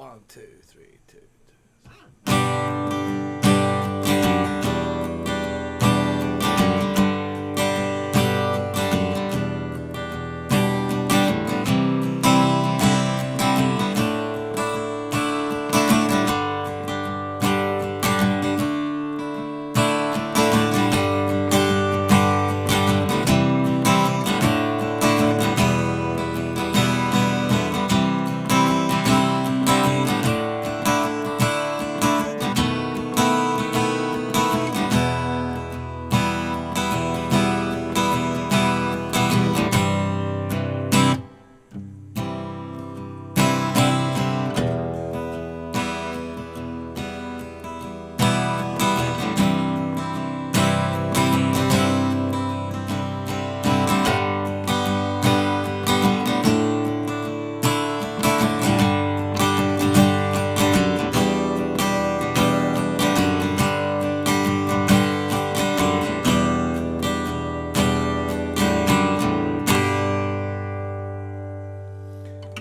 1, 2, 3, 2.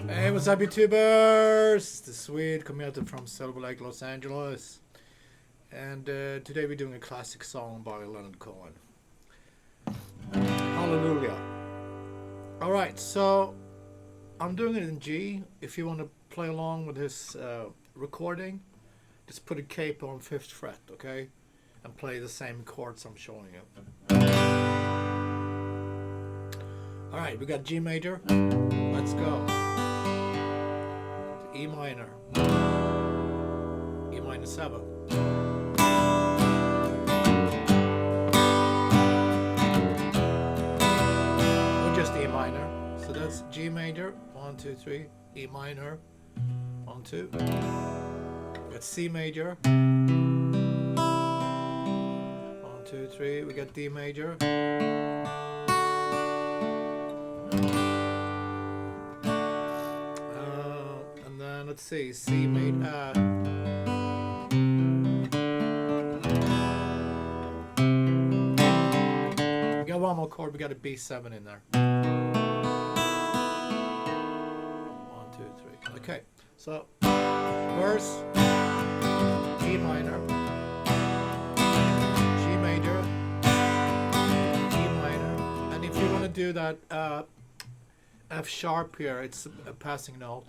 Hey, what's up, YouTubers? The Swede commuter from Silver Lake, Los Angeles. And today we're doing a classic song by Leonard Cohen. Hallelujah. Alright, so I'm doing it in G. If you want to play along with this recording, just put a cape on 5th fret, okay? And play the same chords I'm showing you. Alright, we got G major. Let's go. E minor, E minor 7, or just E minor. So that's G major, 1, 2, 3, E minor, 1, 2. Got C major, 1, 2, 3. We got D major. Let's see, C major. We got one more chord. We got a B7 in there. 1, 2, 3. Okay, so verse, E minor, G major, E minor, and if you want to do that F sharp here, it's a passing note.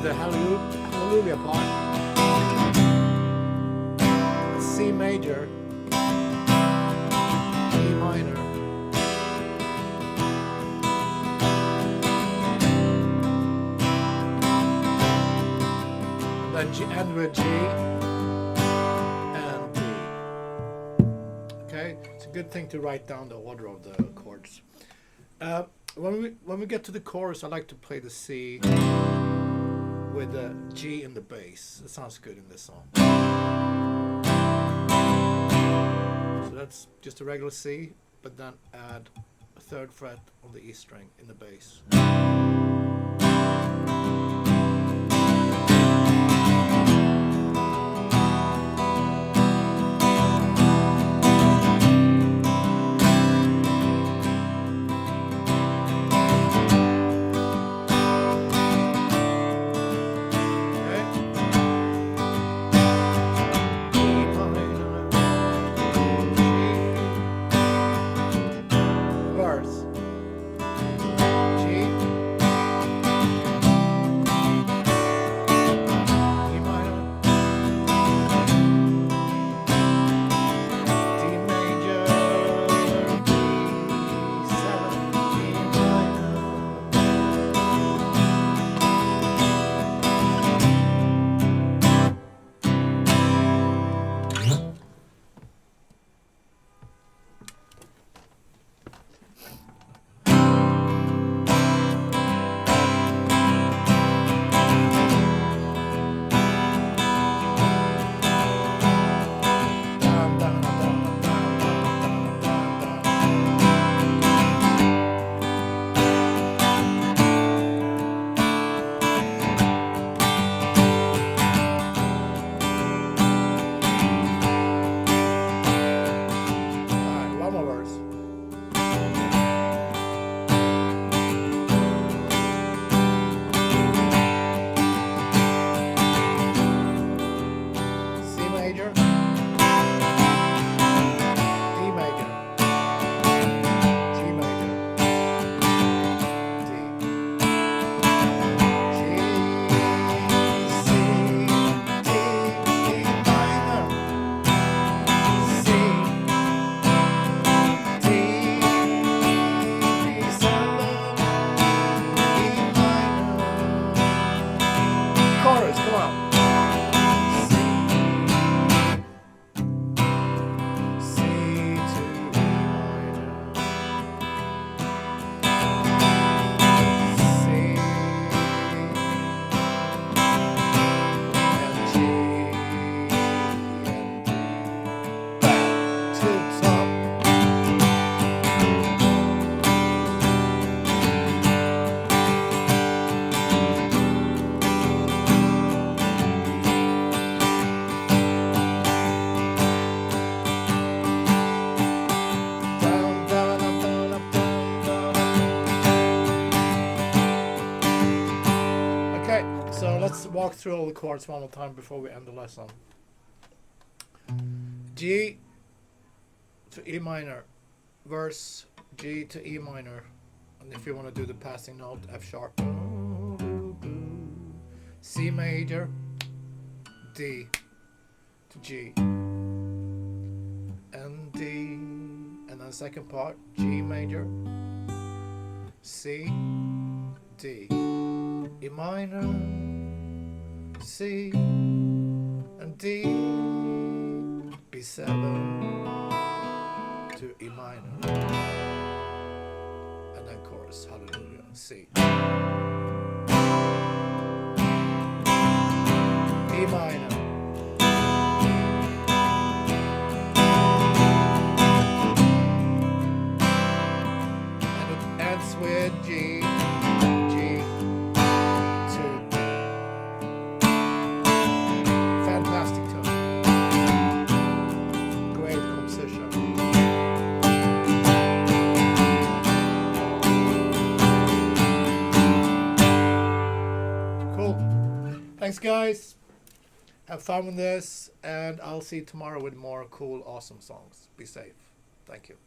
The Hallelujah part. C major, E minor, then G, end with G and D. Okay, it's a good thing to write down the order of the chords. When we get to the chorus, I like to play the C with the G in the bass. It sounds good in this song. So that's just a regular C, but then add a 3rd fret on the E string in the bass. let's walk through all the chords one more time before we end the lesson. G to E minor, verse G to E minor, and if you want to do the passing note, F sharp, C major, D to G, and D, and then second part, G major, C, D, E minor, C, and D, B7 to E minor, and then chorus, hallelujah, C. E minor, and it ends with G, G to D. Fantastic tune. Great composition. Cool. Thanks, guys. Have fun with this, and I'll see you tomorrow with more cool, awesome songs. Be safe. Thank you.